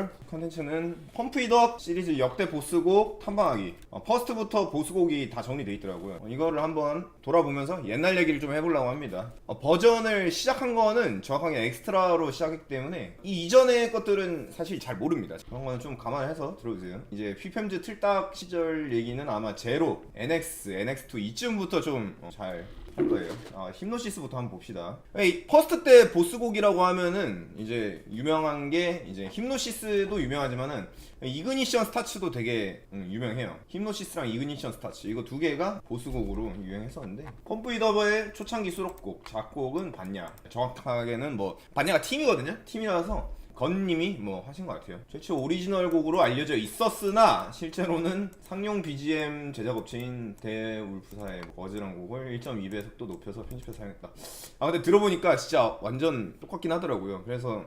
해볼 컨텐츠는 펌프 이덕 시리즈 역대 보스곡 탐방하기. 퍼스트부터 보스곡이 다 정리되어 있더라고요. 이거를 한번 돌아보면서 옛날 얘기를 좀 해보려고 합니다. 버전을 시작한 거는 정확하게 엑스트라로 시작했기 때문에 이 이전의 것들은 사실 잘 모릅니다. 그런 거는 좀 감안해서 들어주세요. 이제 휘팸즈 틀딱 시절 얘기는 아마 제로, NX, NX2 이쯤부터 좀 잘 할 거예요. 힘노시스부터 한번 봅시다. 퍼스트 때 보스곡이라고 하면은 이제 유명한 게 이제 힘노시스도 유명하지만은 이그니션 스타츠도 되게 유명해요. 힘노시스랑 이그니션 스타츠 이거 두 개가 보스곡으로 유행했었는데, 펌프 이더버의 초창기 수록곡 작곡은 반야, 정확하게는 뭐 반야가 팀이거든요. 팀이라서 건님이 뭐 하신 것 같아요. 최초 오리지널 곡으로 알려져 있었으나 실제로는 상용 BGM 제작업체인 대울프사의 버즈란 곡을 1.2배 속도 높여서 편집해서 사용했다. 근데 들어보니까 진짜 완전 똑같긴 하더라고요. 그래서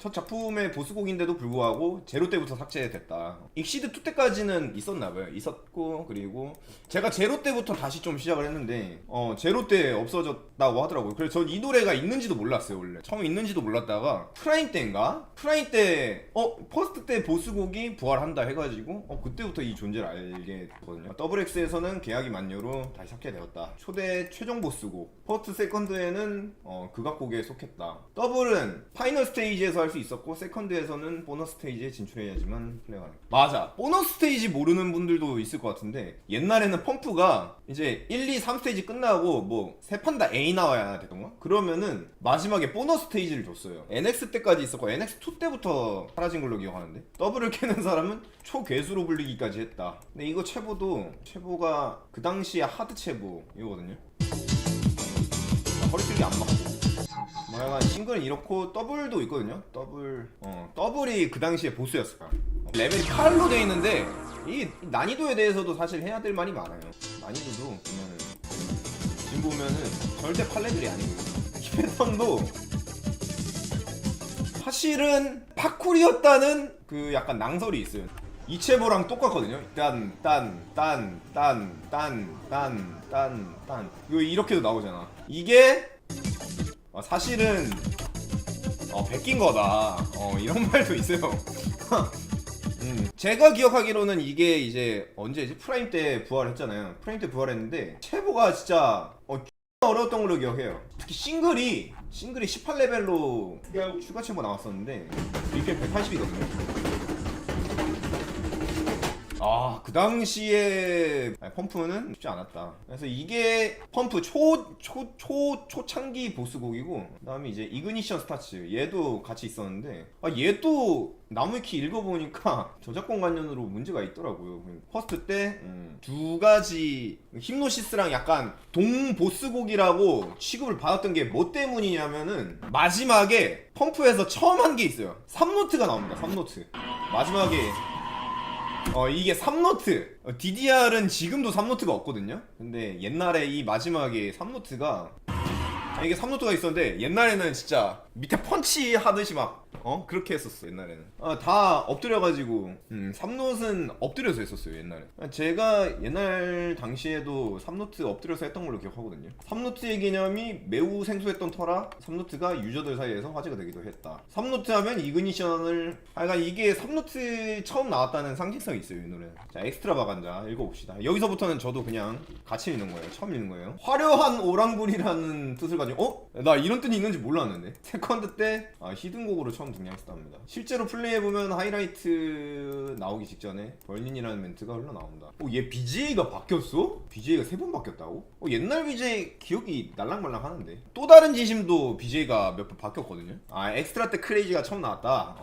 첫 작품의 보스곡인데도 불구하고 제로 때부터 삭제됐다. 익시드 2 때까지는 있었나봐요. 있었고, 그리고 제가 제로 때부터 다시 좀 시작을 했는데 제로 때 없어졌다고 하더라고요. 그래서 전 이 노래가 있는지도 몰랐어요. 원래 처음에 있는지도 몰랐다가 프라임 때인가? 프라임 때 퍼스트 때 보스곡이 부활한다 해가지고 그때부터 이 존재를 알게 됐거든요. 더블 X에서는 계약이 만료로 다시 삭제되었다. 초대 최종 보스곡 퍼스트 세컨드에는 극악곡에 속했다. 더블은 파이널 스테이지에서 할 수 있었고 세컨드에서는 보너스 스테이지에 진출해야지만 플레이가 가능. 맞아, 보너스 스테이지 모르는 분들도 있을 것 같은데, 옛날에는 펌프가 이제 1, 2, 3 스테이지 끝나고 뭐 세 판 다 A 나와야 되던가? 그러면은 마지막에 보너스 스테이지를 줬어요. NX 때까지 있었고 NX2 때부터 사라진 걸로 기억하는데, 더블을 캐는 사람은 초괴수로 불리기까지 했다. 근데 이거 체보가 그 당시에 하드 체보 이거거든요. 허리 틀기 안 맞고 뭐 약간 싱글은 이렇고 더블도 있거든요. 더블이 그 당시에 보스였을 거야. 레벨이 8로 돼 있는데 이 난이도에 대해서도 사실 해야 될 말이 많아요. 난이도도 보면은 지금 보면은 절대 8레벨이 아니고, 이 패턴도 사실은 파쿠리였다는 그 약간 낭설이 있어요. 이체보랑 똑같거든요. 딴 이렇게도 나오잖아. 이게 사실은 베낀 거다. 이런 말도 있어요. 제가 기억하기로는 이게 이제 언제지? 프라임 때 부활했잖아요. 프라임 때 부활했는데 체보가 진짜 어려웠던 걸로 기억해요. 특히 싱글이 18레벨로 추가 체보 나왔었는데 이게 180이거든요. 그 당시에 펌프는 쉽지 않았다. 그래서 이게 펌프 초창기 보스곡이고, 그 다음에 이제 이그니션 스타츠 얘도 같이 있었는데, 얘도 나무위키 읽어보니까 저작권 관련으로 문제가 있더라고요. 퍼스트 때 두 가지 힘노시스랑 약간 동보스곡이라고 취급을 받았던 게 뭐 때문이냐면은, 마지막에 펌프에서 처음 한 게 있어요. 3노트가 나옵니다. 3노트 마지막에 이게 3노트, DDR은 지금도 3노트가 없거든요. 근데 옛날에 이 마지막에 3노트가 이게 3노트가 있었는데, 옛날에는 진짜 밑에 펀치 하듯이 막 그렇게 했었어. 옛날에는 다 엎드려가지고 3노트는 엎드려서 했었어요. 옛날에 제가 옛날 당시에도 3노트 엎드려서 했던 걸로 기억하거든요. 3노트의 개념이 매우 생소했던 터라 3노트가 유저들 사이에서 화제가 되기도 했다. 3노트 하면 이그니션을 이게 3노트 처음 나왔다는 상징성이 있어요. 이 노래. 자, 엑스트라 바간자 읽어봅시다. 여기서부터는 저도 그냥 같이 읽는 거예요. 처음 읽는 거예요. 화려한 오랑불이라는 뜻을 가지고 나 이런 뜻이 있는지 몰랐는데, 세컨드 때 히든곡으로 처음 등장했답니다. 실제로 플레이해보면 하이라이트 나오기 직전에 벌린이라는 멘트가 흘러나온다. 얘 BJ가 바뀌었어? BJ가 3번 바뀌었다고? 옛날 BJ 기억이 날랑말랑 하는데, 또 다른 지심도 BJ가 몇 번 바뀌었거든요. 엑스트라 때 크레이지가 처음 나왔다.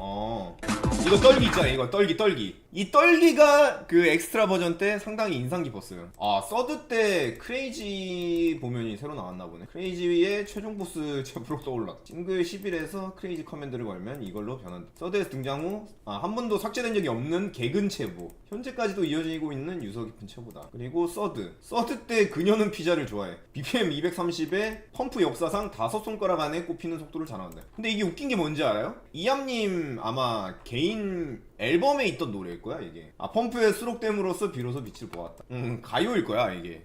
이거 떨기 있잖아. 이거 떨기. 이 떨기가 그 엑스트라 버전 때 상당히 인상 깊었어요. 서드 때 크레이지 보면이 새로 나왔나 보네. 크레이지의 최종 보스 제프로 떠올랐다. 싱글 11에서 크레이지 커맨드를 걸면 이걸로 변한다. 서드에서 등장 후 한 번도 삭제된 적이 없는 개근 체보. 현재까지도 이어지고 있는 유서 깊은 체보다. 그리고 서드 때 그녀는 피자를 좋아해. BPM 230에 펌프 역사상 5손가락 안에 꼽히는 속도를 자랑한다. 근데 이게 웃긴 게 뭔지 알아요? 이암님 아마 개인 앨범에 있던 노래일 거야 이게. 펌프에 수록됨으로써 비로소 빛을 보았다. 가요일 거야 이게.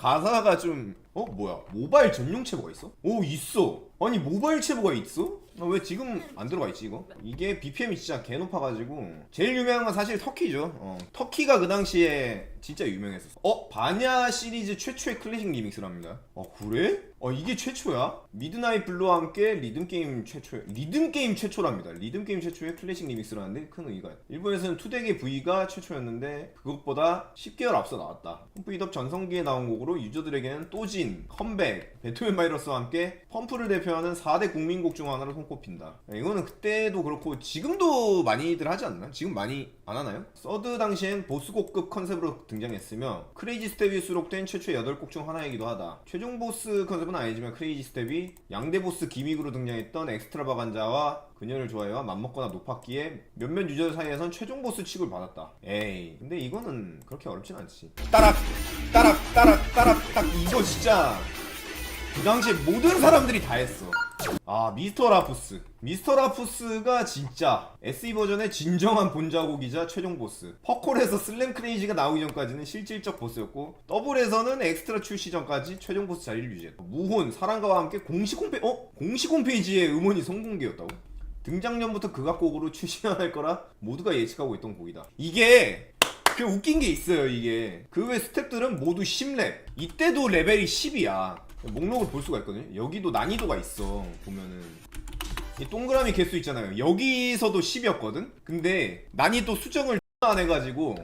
가사가 좀 뭐야 모바일 전용 체보가 있어? 오 있어. 아니 모바일 체보가 있어? 왜 지금 안 들어가 있지 이거? 이게 BPM이 진짜 개 높아가지고 제일 유명한 건 사실 터키죠. 터키가 그 당시에 진짜 유명했었어. 바냐 시리즈 최초의 클래식 리믹스랍니다. 그래? 이게 최초야? 미드나잇 블루와 함께 리듬게임 최초랍니다. 리듬게임 최초의 클래식 리믹스라는데 큰 의의가 있다. 일본에서는 투덱의 V가 최초였는데 그것보다 10개월 앞서 나왔다. 펌프잇업 전성기에 나온 곡으로 유저들에게는 또진, 컴백, 배트맨 바이러스와 함께 펌프를 대표하는 4대 국민곡 중 하나로 손꼽힌다. 이거는 그때도 그렇고 지금도 많이들 하지 않나? 지금 많이 안 하나요? 서드 당시엔 보스곡급 컨셉으로 등장했으며 크레이지 스텝이 수록된 최초의 8곡 중 하나이기도 하다. 최종 보스 컨셉은 아니지만 크레이지 스텝이 양대 보스 기믹으로 등장했던 엑스트라바간자와 그녀를 좋아해와 맞먹거나 높았기에 몇몇 유저 사이에선 최종 보스 취급을 받았다. 에이 근데 이거는 그렇게 어렵진 않지. 따락 딱 이거 진짜 그 당시에 모든 사람들이 다 했어. 미스터 라푸스가 진짜 SE 버전의 진정한 본자곡이자 최종 보스. 퍼콜에서 슬램 크레이지가 나오기 전까지는 실질적 보스였고 더블에서는 엑스트라 출시 전까지 최종 보스 자리를 유지했다. 무혼, 사랑가와 함께 공식 홈페이지에 음원이 선공개였다고? 등장 전부터 극악곡으로 출시할 거라 모두가 예측하고 있던 곡이다. 이게 그 웃긴 게 있어요. 이게 그 외 스텝들은 모두 10렙. 이때도 레벨이 10이야. 목록을 볼 수가 있거든요. 여기도 난이도가 있어. 보면은 이 동그라미 개수 있잖아요. 여기서도 10이었거든? 근데 난이도 수정을 안 해가지고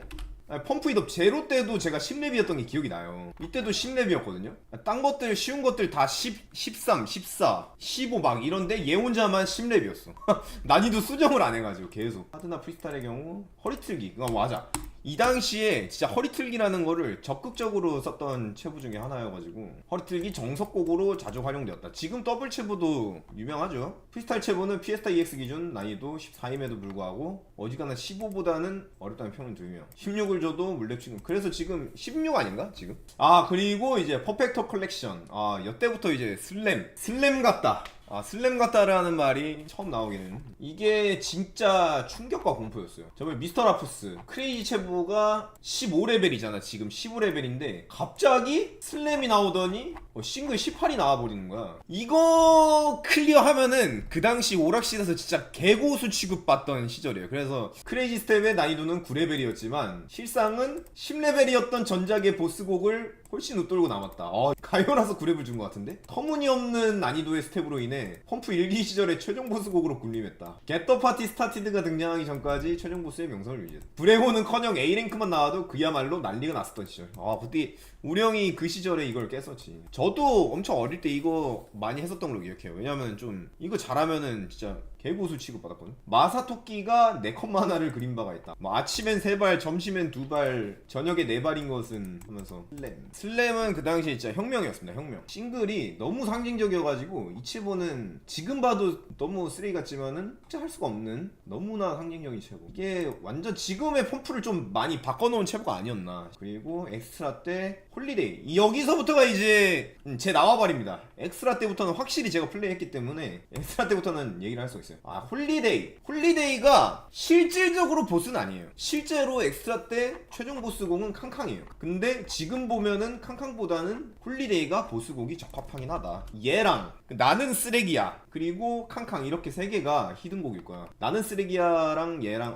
펌프잇업 제로 때도 제가 10렙이었던 게 기억이 나요. 이때도 10렙이었거든요. 딴 것들 쉬운 것들 다 10, 13, 14, 15 막 이런데 얘 혼자만 10렙이었어. 난이도 수정을 안 해가지고 계속. 하드나 프리스타일의 경우 허리틀기. 맞아. 이 당시에 진짜 허리틀기라는 거를 적극적으로 썼던 체부 중에 하나여가지고 허리틀기 정석곡으로 자주 활용되었다. 지금 더블 체부도 유명하죠. 프리스타일 체부는 피에스타 EX 기준 난이도 14임에도 불구하고 어지간한 15보다는 어렵다는 평은 들며 16을 줘도 물렙 치금. 그래서 지금 16 아닌가? 지금? 그리고 이제 퍼펙터 컬렉션. 여태부터 이제 슬램 같다. 슬램 같다라는 말이 처음 나오기는. 이게 진짜 충격과 공포였어요. 저번에 미스터 라푸스 크레이지 체부가 15레벨이잖아. 지금 15레벨인데 갑자기 슬램이 나오더니 싱글 18이 나와버리는 거야. 이거 클리어하면은 그 당시 오락실에서 진짜 개고수 취급받던 시절이에요. 그래서 크레이지 스텝의 난이도는 9레벨이었지만 실상은 10레벨이었던 전작의 보스곡을 훨씬 웃돌고 남았다. 가요라서 9렙을 준 것 같은데? 터무니없는 난이도의 스텝으로 인해 펌프 1기 시절의 최종 보스곡으로 군림했다. 겟더 파티 스타티드가 등장하기 전까지 최종 보스의 명성을 유지했다. 브레고는커녕 A랭크만 나와도 그야말로 난리가 났었던 시절. 그때 우리 형이 그 시절에 이걸 깼었지. 저도 엄청 어릴 때 이거 많이 했었던 걸로 기억해요. 왜냐면 좀 이거 잘하면은 진짜 개고수 취급받았거든. 마사토끼가 4컷 만화를 그린 바가 있다. 아침엔 3발, 점심엔 2발, 저녁에 4발인 것은 하면서 슬램은 그 당시에 진짜 혁명이었습니다. 혁명. 싱글이 너무 상징적이어가지고 이 체보는 지금 봐도 너무 쓰레기 같지만은 진짜 할 수가 없는 너무나 상징적인 체보. 이게 완전 지금의 펌프를 좀 많이 바꿔놓은 체보가 아니었나. 그리고 엑스트라 때 홀리데이. 여기서부터가 이제 제 나와버립니다. 엑스트라 때부터는 확실히 제가 플레이했기 때문에 엑스트라 때부터는 얘기를 할 수 있어요. 홀리데이가 실질적으로 보스는 아니에요. 실제로 엑스트라 때 최종 보스곡은 캉캉이에요. 근데 지금 보면은 캉캉보다는 홀리데이가 보스곡이 적합하긴 하다. 얘랑 나는 쓰레기야 그리고 캉캉 이렇게 3개가 히든곡일 거야. 나는 쓰레기야랑 얘랑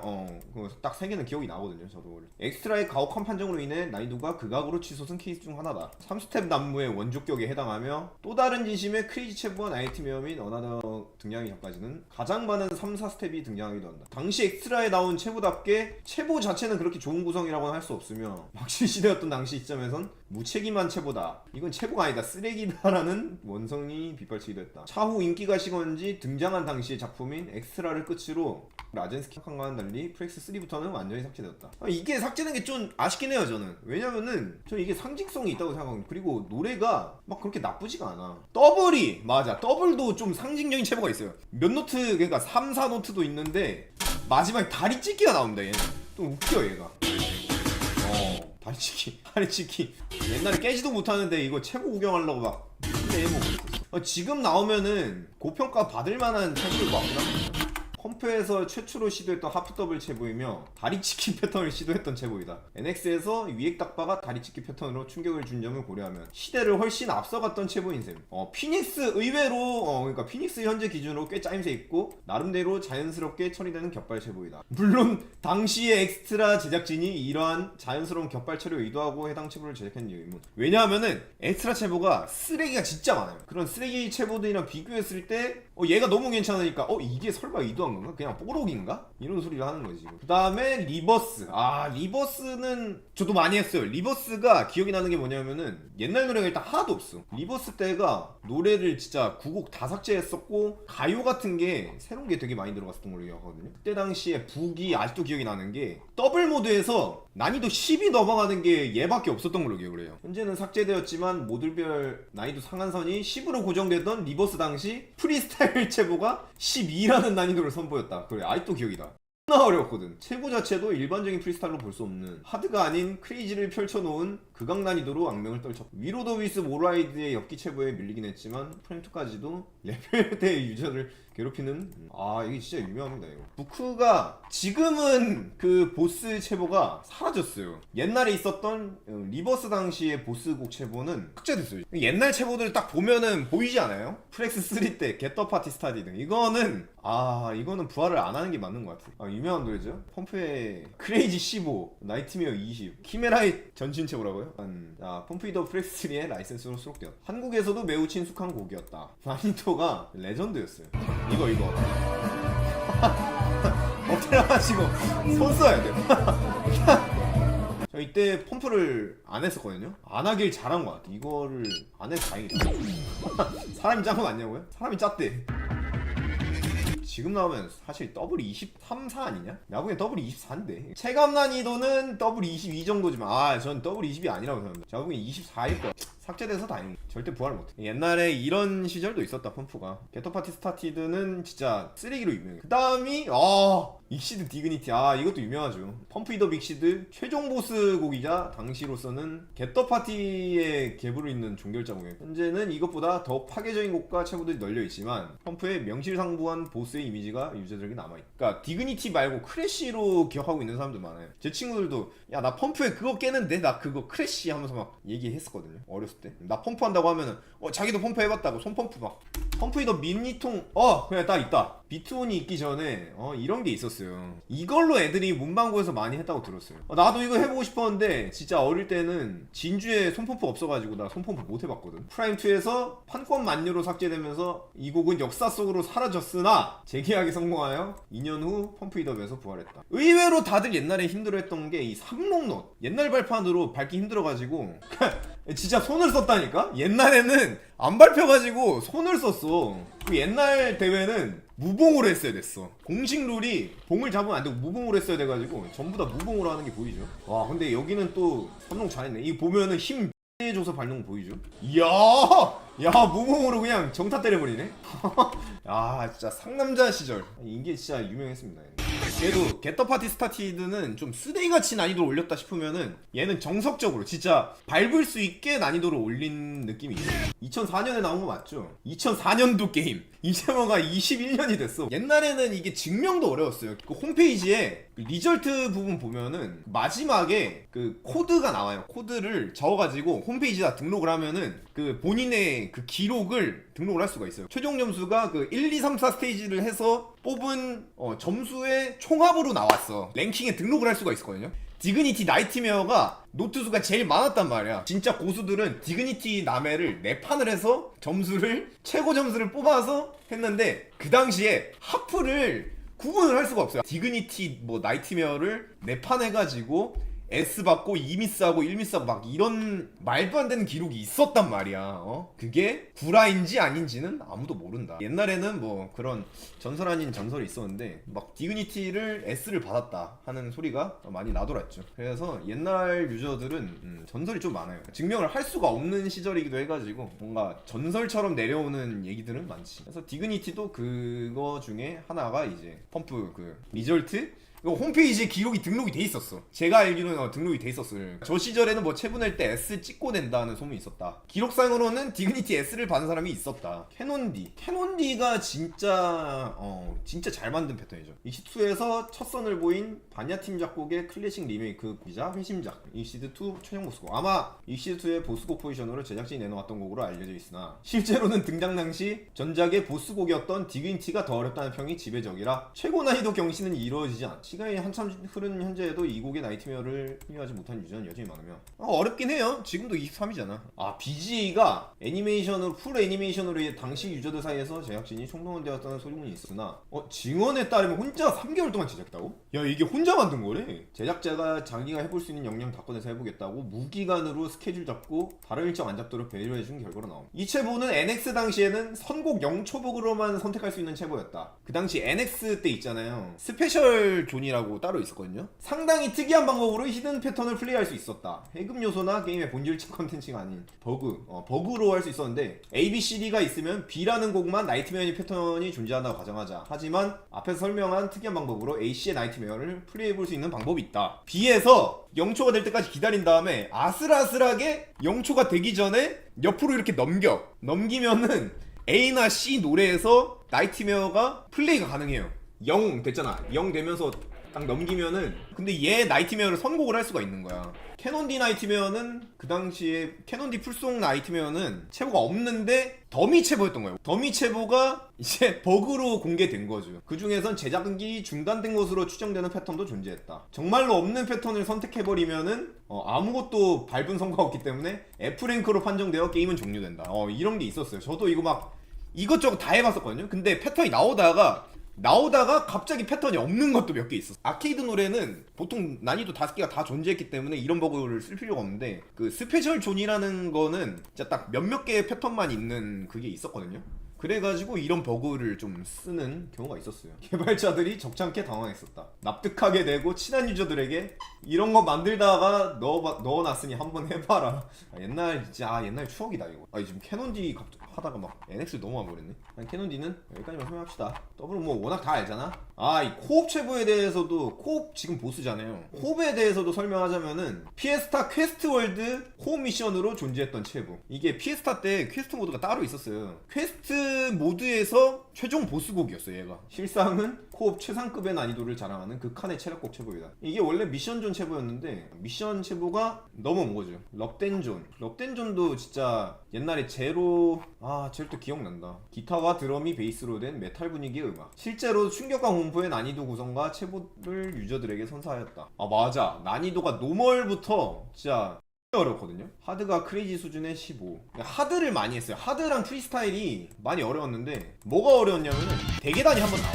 딱 3개는 기억이 나거든요. 저도 엑스트라의 가혹한 판정으로 인해 난이도가 극악으로 치솟은 케이스 중 하나다. 3스텝 난무의 원조격에 해당하며 또 다른 진심의 크레이지 체브와 나이트메어 및 어나더 등장하기 전까지는 가장 많은 3, 4스텝이 등장하기도 한다. 당시 엑스트라에 나온 체보답게 체보 자체는 그렇게 좋은 구성이라고는 할 수 없으며 막실 시대였던 당시 시점에선 무책임한 체보다. 이건 체보가 아니다. 쓰레기다라는 원성이 빗발치기도 했다. 차후 인기가 식었는지 등장한 당시의 작품인 엑스트라를 끝으로 라젠스키 칸과는 달리 프렉스 3부터는 완전히 삭제되었다. 이게 삭제된 게 좀 아쉽긴 해요. 저는. 왜냐면은 저는 이게 상징성이 있다고 생각합니다. 그리고 노래가 막 그렇게 나쁘지가 않아. 더블도 좀 상징적인 체보가 있어요. 몇 노트, 그러니까 3, 4노트도 있는데 마지막에 다리 찢기가 나옵니다. 얘는 좀 웃겨. 얘가 다리 찢기 옛날에 깨지도 못하는데 이거 체보 구경하려고 막 플레이해보고 있었어. 지금 나오면은 고평가 받을만한 타이틀일 것 같긴 합니다. 펌프에서 최초로 시도했던 하프 더블 체보이며 다리 치기 패턴을 시도했던 체보이다. NX에서 위액 닥바가 다리 치기 패턴으로 충격을 준 점을 고려하면 시대를 훨씬 앞서갔던 체보인 셈. 피닉스 의외로 그러니까 피닉스 현재 기준으로 꽤 짜임새 있고 나름대로 자연스럽게 처리되는 격발 체보이다. 물론 당시의 엑스트라 제작진이 이러한 자연스러운 격발 처리를 의도하고 해당 체보를 제작했는지 의문. 왜냐하면은 엑스트라 체보가 쓰레기가 진짜 많아요. 그런 쓰레기 체보들이랑 비교했을 때 얘가 너무 괜찮으니까 이게 설마 의도한 건가? 그냥 뽀록인가? 이런 소리를 하는 거지. 그 다음에 리버스. 리버스는 저도 많이 했어요. 리버스가 기억이 나는 게 뭐냐면은 옛날 노래가 일단 하나도 없어. 리버스 때가 노래를 진짜 9곡 다 삭제했었고 가요 같은 게 새로운 게 되게 많이 들어갔었던 걸로 기억하거든요. 그때 당시에 북이 아직도 기억이 나는 게 더블 모드에서 난이도 10이 넘어가는 게 얘밖에 없었던 걸로 기억을 해요. 현재는 삭제되었지만 모듈별 난이도 상한선이 10으로 고정되던 리버스 당시 프리스타일 체보가 12라는 난이도를 선보였다. 그래, 아직도 기억이다. 나 어려웠거든. 체보 자체도 일반적인 프리스타일로 볼 수 없는 하드가 아닌 크레이지를 펼쳐놓은 극악 난이도로 악명을 떨쳤고 위로 더 위스 모라이드의 엽기 체보에 밀리긴 했지만 프랭2까지도 레벨대 유저를 괴롭히는 이게 진짜 유명합니다. 이거 부크가 지금은 그 보스 체보가 사라졌어요. 옛날에 있었던 리버스 당시의 보스곡 체보는 삭제됐어요. 옛날 체보들 딱 보면은 보이지 않아요? 프렉스 3 때 겟더 파티 스타디 등 이거는 부활을 안 하는 게 맞는 것 같아. 유명한 노래죠. 펌프의 크레이지 15, 나이트메어 20, 키메라의 전신 체보라고요? 펌프 이더 프렉스 3의 라이센스로 수록되었다. 한국에서도 매우 친숙한 곡이었다. 난이도가 레전드였어요. 이거 엎드려가지고 손 써야 돼요. 저 이때 펌프를 안 했었거든요. 안 하길 잘한 것 같아. 이거를 안 해서 다행이다. 사람이 짠 거 맞냐고요? 사람이 짰대. 지금 나오면 사실 더블이 23, 4 아니냐? 내가 보기엔 더블이 24인데 체감 난이도는 더블이 22 정도지만 전 더블이 20이 아니라고 생각합니다. 제가 보기엔 24일 거야. 삭제돼서 다행히 절대 부활을 못해. 옛날에 이런 시절도 있었다. 펌프가 겟터 파티 스타티드는 진짜 쓰레기로 유명해. 그 다음이 익시드 디그니티. 이것도 유명하죠. 펌프 이더 빅시드 최종 보스 곡이자 당시로서는 겟터 파티의 계보를 잇는 종결자곡이에요. 현재는 이것보다 더 파괴적인 곡과 체보들이 널려있지만 펌프의 명실상부한 보스의 이미지가 유저들에게 남아있다. 그러니까 디그니티 말고 크래쉬로 기억하고 있는 사람들 많아요. 제 친구들도 야 나 펌프에 그거 깨는데 나 그거 크래쉬 하면서 막 얘기했었거든요. 어렸을 때 나 펌프 한다고 하면은 자기도 펌프 해봤다고 손펌프 막 펌프 이더 미니통 그냥 딱 있다. 비트온이 있기 전에 이런 게 있었어요. 이걸로 애들이 문방구에서 많이 했다고 들었어요. 나도 이거 해보고 싶었는데 진짜 어릴 때는 진주에 손펌프 없어가지고 나 손펌프 못 해봤거든. 프라임2에서 판권 만료로 삭제되면서 이 곡은 역사 속으로 사라졌으나 재계약에 성공하여 2년 후 펌프 이더에서 부활했다. 의외로 다들 옛날에 힘들어했던 게 이 삼록넛 옛날 발판으로 밟기 힘들어가지고 진짜 손을 썼다니까? 옛날에는 안 밟혀가지고 손을 썼어. 그 옛날 대회는 무봉으로 했어야 됐어. 공식 룰이 봉을 잡으면 안 되고 무봉으로 했어야 돼가지고 전부 다 무봉으로 하는 게 보이죠. 와 근데 여기는 또 삼록 잘했네. 이거 보면은 힘 줘서 밟는 거 보이죠? 이야 무봉으로 그냥 정타 때려버리네. 진짜 상남자 시절 이게 진짜 유명했습니다. 얘도 겟더 파티 스타티드는 좀 쓰레기같이 난이도를 올렸다 싶으면은 얘는 정석적으로 진짜 밟을 수 있게 난이도를 올린 느낌이 있어요. 2004년에 나온 거 맞죠? 2004년도 게임 이제 뭐가 21년이 됐어. 옛날에는 이게 증명도 어려웠어요. 그 홈페이지에 그 리절트 부분 보면은 마지막에 그 코드가 나와요. 코드를 적어가지고 홈페이지에다 등록을 하면은 그 본인의 그 기록을 등록을 할 수가 있어요. 최종 점수가 그 1, 2, 3, 4 스테이지를 해서 뽑은 점수의 총합으로 나왔어. 랭킹에 등록을 할 수가 있었거든요. 디그니티 나이트메어가 노트수가 제일 많았단 말이야. 진짜 고수들은 디그니티 남해를 4판을 해서 최고 점수를 뽑아서 했는데 그 당시에 하프를 구분을 할 수가 없어요. 디그니티 나이트메어를 4판 해가지고 S 받고 2미스하고 1미스하고 막 이런 말도 안 되는 기록이 있었단 말이야. 그게 구라인지 아닌지는 아무도 모른다. 옛날에는 뭐 그런 전설 아닌 전설이 있었는데 막 디그니티를 S를 받았다 하는 소리가 많이 나돌았죠. 그래서 옛날 유저들은 전설이 좀 많아요. 증명을 할 수가 없는 시절이기도 해가지고 뭔가 전설처럼 내려오는 얘기들은 많지. 그래서 디그니티도 그거 중에 하나가 이제 펌프 그 리절트 홈페이지에 기록이 등록이 돼 있었어. 제가 알기로는 등록이 돼 있었어요. 저 시절에는 뭐 체부 낼 때 S 찍고 낸다는 소문이 있었다. 기록상으로는 디그니티 S를 받은 사람이 있었다. 캐논디가 진짜 진짜 잘 만든 패턴이죠. 익시드2에서 첫 선을 보인 바냐팀 작곡의 클래식 리메이크이자 회심작 익시드2 최종 보스곡. 아마 익시드2의 보스곡 포지션으로 제작진이 내놓았던 곡으로 알려져 있으나 실제로는 등장 당시 전작의 보스곡이었던 디그니티가 더 어렵다는 평이 지배적이라 최고 난이도 경신은 이루어지지 않아. 시간이 한참 흐른 현재에도 이 곡의 나이트메어를 클리어하지 못한 유저는 여전히 많으며 어렵긴 해요. 지금도 23이잖아. BGA가 애니메이션으로 풀 애니메이션으로 당시 유저들 사이에서 제작진이 총동원되었다는 소리문이 있으나 증언에 따르면 혼자 3개월 동안 제작했다고? 야, 이게 혼자 만든 거래. 제작자가 자기가 해볼 수 있는 역량 다 꺼내서 해보겠다고 무기간으로 스케줄 잡고 다른 일정 안 잡도록 배려해준 결과로 나옴. 이 체보는 NX 당시에는 선곡 0초복으로만 선택할 수 있는 체보였다. 그 당시 NX 때 있잖아요, 스페셜 존이라고 따로 있었거든요. 상당히 특이한 방법으로 히든 패턴을 플레이할 수 있었다. 해금 요소나 게임의 본질적 컨텐츠가 아닌 버그로 할 수 있었는데 ABCD가 있으면 B라는 곡만 나이트메어 패턴이 존재한다고 가정하자. 하지만 앞에서 설명한 특이한 방법으로 A씨의 나이트메어를 플레이해볼 수 있는 방법이 있다. B에서 0초가 될 때까지 기다린 다음에 아슬아슬하게 0초가 되기 전에 옆으로 이렇게 넘기면은 A나 C 노래에서 나이트메어가 플레이가 가능해요. 0 됐잖아. 0 되면서 딱 넘기면은, 근데 얘 나이트메어를 선곡을 할 수가 있는 거야. 캐논디 나이트메어는 그 당시에 캐논디 풀송 나이트메어는 체보가 없는데 더미 체보였던 거예요. 더미 체보가 이제 버그로 공개된 거죠. 그 중에선 제작이 중단된 것으로 추정되는 패턴도 존재했다. 정말로 없는 패턴을 선택해버리면은 아무것도 밟은 성과가 없기 때문에 F랭크로 판정되어 게임은 종료된다. 이런 게 있었어요. 저도 이거 막 이것저것 다 해봤었거든요. 근데 패턴이 나오다가 갑자기 패턴이 없는 것도 몇 개 있었어. 아케이드 노래는 보통 난이도 5개가 다 존재했기 때문에 이런 버그를 쓸 필요가 없는데, 그 스페셜 존이라는 거는 진짜 딱 몇몇 개의 패턴만 있는 그게 있었거든요. 그래가지고 이런 버그를 좀 쓰는 경우가 있었어요. 개발자들이 적잖게 당황했었다. 납득하게 되고 친한 유저들에게 이런 거 만들다가 넣어놨으니 한번 해봐라. 옛날 추억이다 이거. 지금 캐논디 하다가 막 NX 넘어가 버렸네. 캐논디는 여기까지만 설명합시다. 더블은 뭐 워낙 다 알잖아. 이 코옵 체부에 대해서도, 코옵 지금 보스잖아요. 코옵에 대해서도 설명하자면은 피에스타 퀘스트 월드 코옵 미션으로 존재했던 체부. 이게 피에스타 때 퀘스트 모드가 따로 있었어요. 퀘스트 모드에서 최종 보스곡이었어요. 얘가 실상은 코옵 최상급의 난이도를 자랑하는 극한의 체력곡 체부이다. 이게 원래 미션존 체부였는데 미션 체부가 넘어온 거죠. 럽덴존도 진짜 옛날에 제로 또 기억난다. 기타와 드럼이 베이스로 된 메탈 분위기의 음악. 실제로 충격과 공포의 난이도 구성과 체부를 유저들에게 선사하였다. 맞아, 난이도가 노멀부터 진짜 어렵거든요. 하드가 크레이지 수준의 15. 하드를 많이 했어요. 하드랑 프리스타일이 많이 어려웠는데 뭐가 어려웠냐면은 대계단이 한번 나와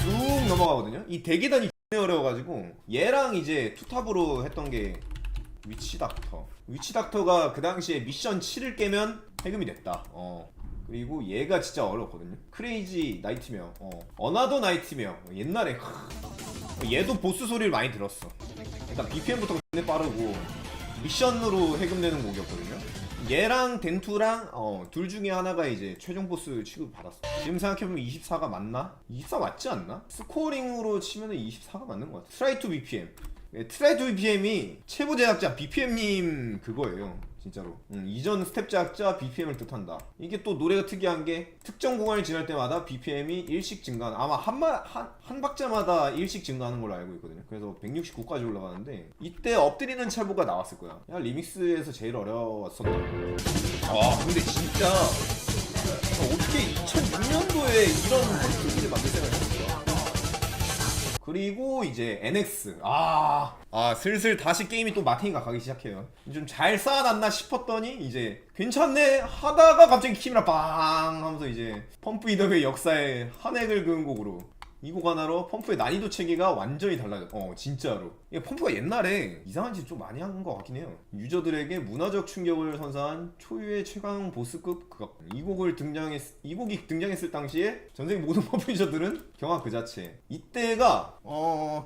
쭉 넘어가거든요. 이 대계단이 어려워가지고 얘랑 이제 투탑으로 했던 게 위치닥터가 그 당시에 미션 7을 깨면 해금이 됐다. 그리고 얘가 진짜 어렵거든요. 크레이지 나이트메어, 어나더 나이트메어. 옛날에 얘도 보스 소리를 많이 들었어. 일단 BPM부터 굉장히 빠르고 미션으로 해금 내는 곡이었거든요. 얘랑 덴투랑 둘 중에 하나가 이제 최종 보스 취급 받았어. 지금 생각해보면 24가 맞나? 24 맞지 않나? 스코어링으로 치면은 24가 맞는 것 같아. 트라이 투 BPM. 트라이 투 BPM이 체부 제작자 BPM님 그거예요. 진짜로. 이전 스텝 제작자 BPM을 뜻한다. 이게 또 노래가 특이한 게 특정 구간을 지날 때마다 BPM이 일씩 증가하는, 아마 한 박자마다 일씩 증가하는 걸로 알고 있거든요. 그래서 169까지 올라가는데 이때 엎드리는 체부가 나왔을 거야. 리믹스에서 제일 어려웠었다. 근데 진짜 어떻게 2006년도에 이런 콘텐츠를 만들 생각을 했을까? 그리고 이제 NX. 슬슬 다시 게임이 또 마틴이가 가기 시작해요. 좀 잘 쌓아놨나 싶었더니 이제 괜찮네 하다가 갑자기 키미라 빵 하면서 이제 펌프 이더의 역사에 한 획을 그은 곡으로 이 곡 하나로 펌프의 난이도 체계가 완전히 달라졌어. 진짜로. 펌프가 옛날에 이상한 짓 좀 많이 한 것 같긴 해요. 유저들에게 문화적 충격을 선사한 초유의 최강 보스급 극악. 이 곡이 등장했을 당시에 전세계 모든 펌프 유저들은 경악 그 자체. 이때가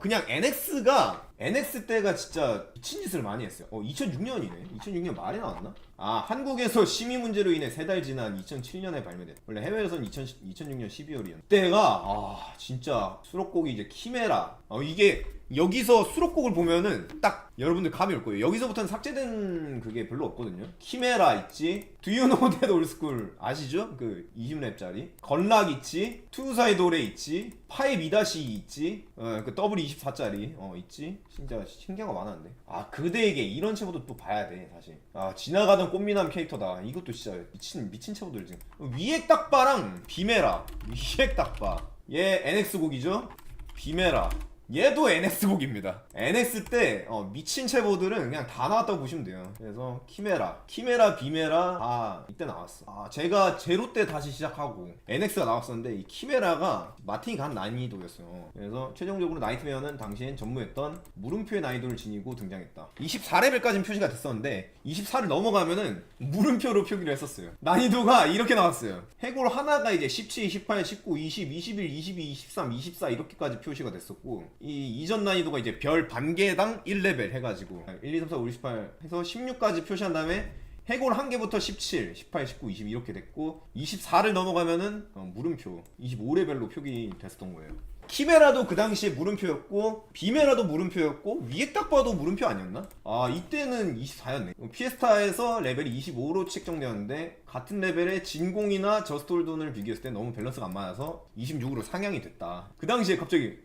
그냥 NX가 NX 때가 진짜 미친 짓을 많이 했어요. 2006년이네. 2006년 말에 나왔나? 아, 한국에서 심의 문제로 인해 3달 지난 2007년에 발매됐. 원래 해외에서는 2006년 12월이었는데 때가 진짜 수록곡이 이제 키메라. 이게 여기서 수록곡을 보면은 딱 여러분들 감이 올 거예요. 여기서부터는 삭제된 그게 별로 없거든요. 키메라 있지, Do You Know That Old School 아시죠? 그 20랩짜리. 건락 있지, 투사이 도레 있지, 파이 미다시 있지, 그 W24짜리 있지. 진짜 신기한 거 많았는데. 그대에게 이런 체보도 또 봐야 돼 사실. 지나가던 꽃미남 캐릭터다. 이것도 진짜 미친 체보들 지금. 위액딱바랑 비메라. 위액딱바. 얘 NX 곡이죠? 비메라. 얘도 NX곡입니다. NX 때 미친 체보들은 그냥 다 나왔다고 보시면 돼요. 그래서 키메라, 비메라 이때 나왔어. 제가 제로 때 다시 시작하고 NX가 나왔었는데 이 키메라가 마틴이 간 난이도였어요. 그래서 최종적으로 나이트메어는 당시엔 전무했던 물음표의 난이도를 지니고 등장했다. 24레벨까지는 표시가 됐었는데 24를 넘어가면은 물음표로 표기를 했었어요. 난이도가 이렇게 나왔어요. 해골 하나가 이제 17, 18, 19, 20, 21, 22, 23, 24 이렇게까지 표시가 됐었고 이 이전 난이도가 이제 별 반개당 1레벨 해가지고 1, 2, 3, 4, 5, 6, 18 해서 16까지 표시한 다음에 해골 1개부터 17, 18, 19, 20 이렇게 됐고 24를 넘어가면은 물음표 25레벨로 표기됐었던 거예요. 키메라도 그 당시에 물음표였고 비메라도 물음표였고 위액딱바도 물음표 아니었나? 이때는 24였네. 피에스타에서 레벨이 25로 책정되었는데 같은 레벨의 진공이나 저스톨돈을 비교했을 때 너무 밸런스가 안 맞아서 26으로 상향이 됐다. 그 당시에 갑자기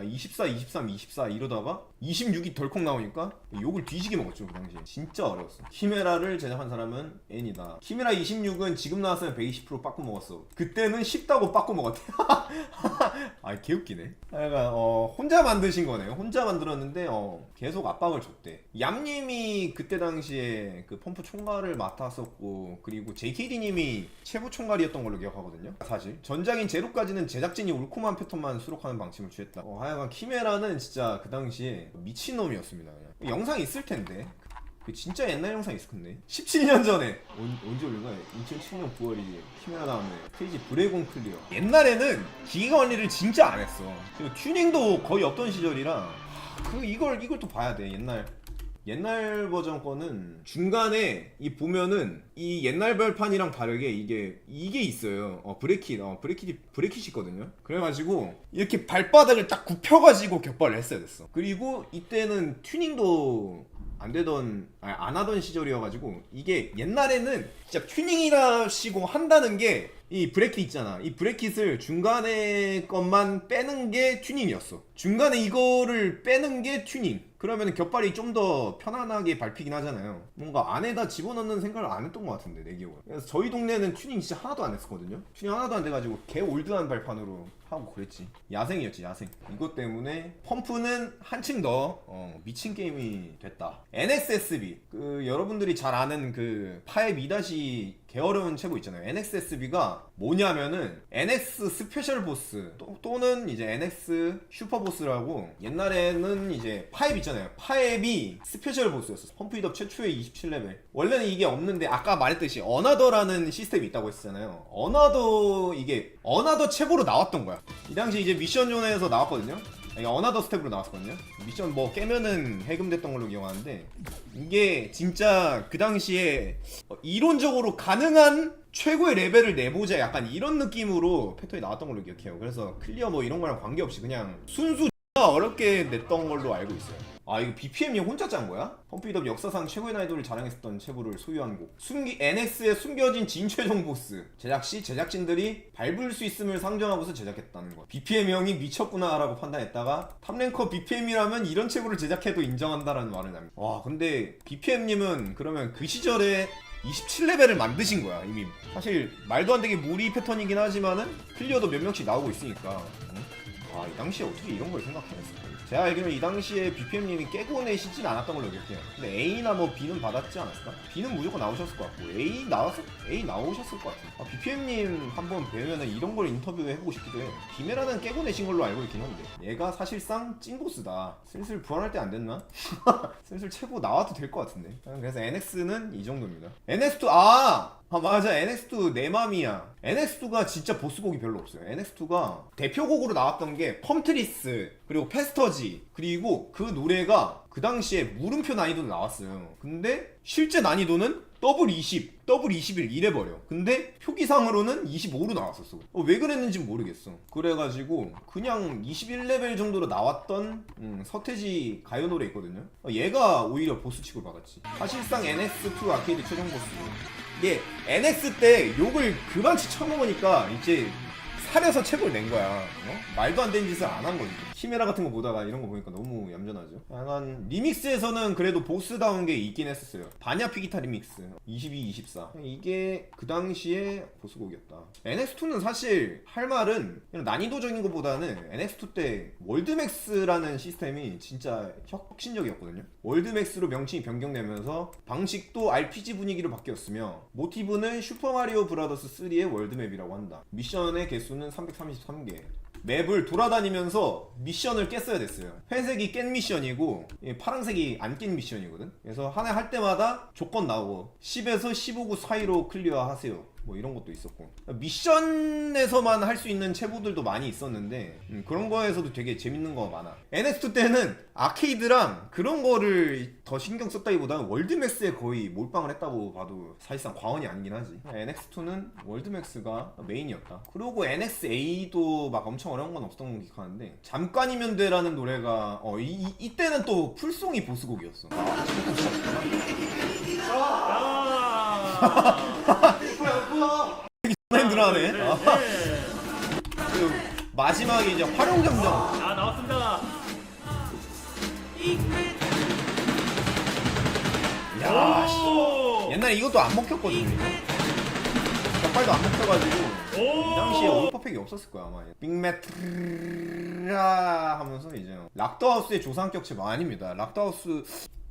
24, 23, 24 이러다가 26이 덜컥 나오니까 욕을 뒤지게 먹었죠. 그 당시에 진짜 어려웠어. 키메라를 제작한 사람은 N이다. 키메라 26은 지금 나왔으면 120% 빠꾸 먹었어. 그때는 쉽다고 빠꾸 먹었대. 개웃기네. 그러니까 혼자 만드신 거네요. 혼자 만들었는데 계속 압박을 줬대. 얌님이 그때 당시에 그 펌프 총괄을 맡았었고 그리고 JKD님이 최고 총괄이었던 걸로 기억하거든요. 사실 전작인 제로까지는 제작진이 울콤한 패턴만 수록하는 방침을 취했다. 하여간 키메라는 진짜 그 당시에 미친놈이었습니다. 그냥. 영상 있을 텐데 진짜 옛날 영상 있을 건데 17년 전에 언제 올린 거야? 2007년 9월이지. 키메라 다음에 페이지 브레곤 클리어. 옛날에는 기계 관리를 진짜 안 했어. 그리고 튜닝도 거의 없던 시절이라 이걸 또 봐야 돼. 옛날 버전 거는 중간에 보면은 이 옛날 별판이랑 다르게 이게 있어요. 브레킷이 있거든요. 그래가지고 이렇게 발바닥을 딱 굽혀가지고 격발을 했어야 됐어. 그리고 이때는 튜닝도 안 하던 시절이어가지고 이게 옛날에는 진짜 튜닝이라시고 한다는 게 이 브레킷 있잖아. 이 브레킷을 중간에 것만 빼는 게 튜닝이었어. 중간에 이거를 빼는 게 튜닝. 그러면 격발이 좀 더 편안하게 밟히긴 하잖아요. 뭔가 안에다 집어넣는 생각을 안 했던 것 같은데 내 기억은. 그래서 저희 동네는 튜닝 진짜 하나도 안 했었거든요. 튜닝 하나도 안 돼가지고 개 올드한 발판으로 하고 그랬지. 야생이었지 야생. 이것 때문에 펌프는 한층 더 미친 게임이 됐다. NXSB 여러분들이 잘 아는 그 파의 미다시 개어려운 체보 있잖아요. NXSB가 뭐냐면은 NX 스페셜 보스 또는 이제 NX 슈퍼 보스라고 옛날에는 이제 파앱 있잖아요. 파앱이 스페셜 보스였어. 펌프잇업 최초의 27레벨. 원래는 이게 없는데 아까 말했듯이 어나더라는 시스템이 있다고 했잖아요. 어나더 체보로 나왔던 거야. 이 당시 이제 미션존에서 나왔거든요. 어나더 스텝으로 나왔거든요. 미션 깨면은 해금됐던 걸로 기억하는데 이게 진짜 그 당시에 이론적으로 가능한 최고의 레벨을 내보자 약간 이런 느낌으로 패턴이 나왔던 걸로 기억해요. 그래서 클리어 이런 거랑 관계없이 그냥 순수 어렵게 냈던 걸로 알고 있어요. 이거 BPM이 혼자 짠 거야? 펌프잇업 역사상 최고의 난이도를 자랑했었던 체부를 소유한 곡. NX의 숨겨진 진최종 보스. 제작 시 제작진들이 밟을 수 있음을 상정하고서 제작했다는 거. BPM 형이 미쳤구나 라고 판단했다가 탑랭커 BPM이라면 이런 체부를 제작해도 인정한다라는 말을 남깁니다. 와 근데 BPM님은 그러면 그 시절에 27레벨을 만드신 거야 이미. 사실 말도 안 되게 무리 패턴이긴 하지만은 클리어도 몇 명씩 나오고 있으니까. 이 당시에 어떻게 이런 걸 생각해냈을까? 제가 알기로는 이 당시에 BPM님이 깨고 내시진 않았던 걸로 기억해요. 근데 A나 B는 받았지 않았을까? B는 무조건 나오셨을 것 같고 A 나오셨을 것 같아요. BPM님 한번 배우면은 이런 걸 인터뷰해보고 싶기도 해요. 비메라는 깨고 내신 걸로 알고 있긴 한데 얘가 사실상 찐보스다. 슬슬 부활할 때 안 됐나? 슬슬 최고 나와도 될 것 같은데. 그래서 NX는 이 정도입니다. NS2 아 맞아, NX2 내 맘이야. NX2가 진짜 보스곡이 별로 없어요. NX2가 대표곡으로 나왔던 게 펌트리스, 그리고 페스터지, 그리고 그 노래가 그 당시에 물음표 난이도도 나왔어요. 근데 실제 난이도는 더블 20, 더블 21 이래버려. 근데 표기상으로는 25로 나왔었어. 왜 그랬는지 모르겠어. 그래가지고 그냥 21레벨 정도로 나왔던 서태지 가요 노래 있거든요. 얘가 오히려 보스 취급을 받았지. 사실상 NX2 아케이드 최종 보스. 이게 NX 때 욕을 그만치 쳐먹으니까 이제 살려서 채굴 낸 거야. 말도 안 되는 짓을 안 한 거지. 키메라 같은 거 보다가 이런 거 보니까 너무 얌전하죠. 약간 리믹스에서는 그래도 보스다운 게 있긴 했었어요. 바냐 피기타 리믹스 22, 24 이게 그 당시에 보스곡이었다. NX2는 사실 할 말은 난이도적인 것보다는 NX2 때 월드맥스라는 시스템이 진짜 혁신적이었거든요. 월드맥스로 명칭이 변경되면서 방식도 RPG 분위기로 바뀌었으며 모티브는 슈퍼마리오 브라더스 3의 월드맵이라고 한다. 미션의 개수는 333개. 맵을 돌아다니면서 미션을 깼어야 됐어요. 회색이 깬 미션이고 파란색이 안 깬 미션이거든. 그래서 하나 할 때마다 조건 나오고 10에서 15구 사이로 클리어하세요. 뭐 이런 것도 있었고 미션에서만 할 수 있는 체보들도 많이 있었는데 그런 거에서도 되게 재밌는 거 많아. NX2 때는 아케이드랑 그런 거를 더 신경 썼다기보다는 월드맥스에 거의 몰빵을 했다고 봐도 사실상 과언이 아니긴 하지. NX2는 월드맥스가 메인이었다. 그리고 NXA도 막 엄청 어려운 건 없었던 건 기억하는데 잠깐이면 돼라는 노래가 이때는 또 풀송이 보스곡이었어. 힘들어하네. 그리고 마지막에 이제 활용점정. 나왔습니다. 야, 씨. 옛날에 이것도 안 먹혔거든요. 격발도 안 먹혀가지고 이 당시에 올퍼펙이 없었을 거야 아마. 빅매트라 하면서 이제 락더하우스의 조상격 체보 아닙니다.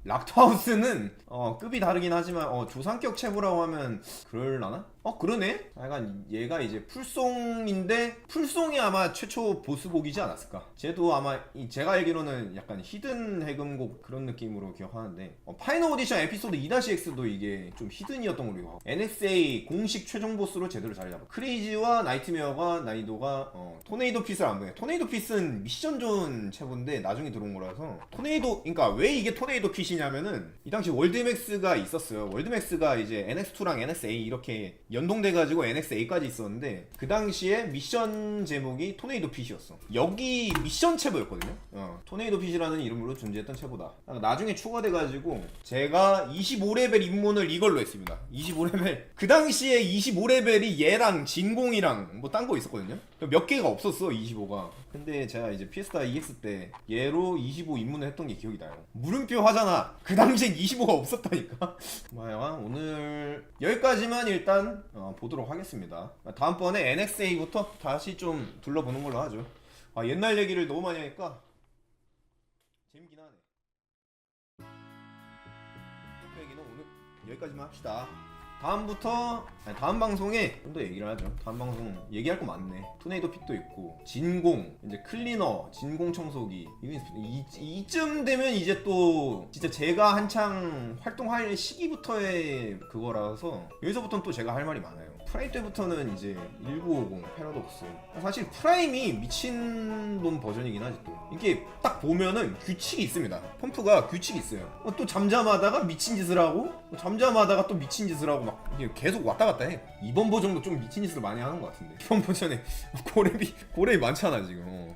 락터하우스는 급이 다르긴 하지만 조상격 체보라고 하면 그럴라나? 그러네? 약간 얘가 이제 풀송인데 풀송이 아마 최초 보스곡이지 않았을까? 쟤도 아마 제가 알기로는 약간 히든 해금곡 그런 느낌으로 기억하는데 파이널 오디션 에피소드 2-X도 이게 좀 히든이었던 걸로 기억하고 NXA 공식 최종 보스로 제대로 자리 잡아. 크레이지와 나이트메어가 난이도가 토네이도 핏을 안 보내. 토네이도 핏은 미션 존 체보인데 나중에 들어온 거라서 그러니까 왜 이게 토네이도 핏이냐면은 이 당시 월드맥스가 있었어요. 월드맥스가 이제 NX2랑 NXA 이렇게 연동돼가지고 NXA까지 있었는데 그 당시에 미션 제목이 토네이도 핏이었어. 여기 미션 체보였거든요. 토네이도 핏이라는 이름으로 존재했던 체보다. 나중에 추가돼가지고 제가 25레벨 입문을 이걸로 했습니다. 25레벨. 그 당시에 25레벨이 얘랑 진공이랑 뭐 딴 거 있었거든요. 몇 개가 없었어 25가. 근데 제가 이제 피에스타 EX 때 얘로 25 입문을 했던 게 기억이 나요. 물음표 하잖아. 그 당시엔 25가 없었다니까. 오늘 여기까지만 일단 보도록 하겠습니다. 다음번에 NXA부터 다시 좀 둘러보는 걸로 하죠. 옛날 얘기를 너무 많이 하니까 재밌긴 하네. 얘기는 오늘 여기까지만 합시다. 다음 방송에 좀 더 얘기를 하죠. 다음 방송 얘기할 거 많네. 토네이도 핏도 있고 진공, 이제 클리너, 진공 청소기. 이쯤 되면 이제 또 진짜 제가 한창 활동할 시기부터의 그거라서 여기서부터는 또 제가 할 말이 많아요. 프라임 때부터는 이제 1950 패러독스. 사실 프라임이 미친놈 버전이긴 하지 또. 이게 딱 보면은 규칙이 있습니다. 펌프가 규칙이 있어요. 또 잠잠하다가 미친 짓을 하고 잠잠하다가 또 미친 짓을 하고 막 계속 왔다 갔다 해. 이번 버전도 좀 미친 짓을 많이 하는 것 같은데. 이번 버전에 고랩이 많잖아 지금.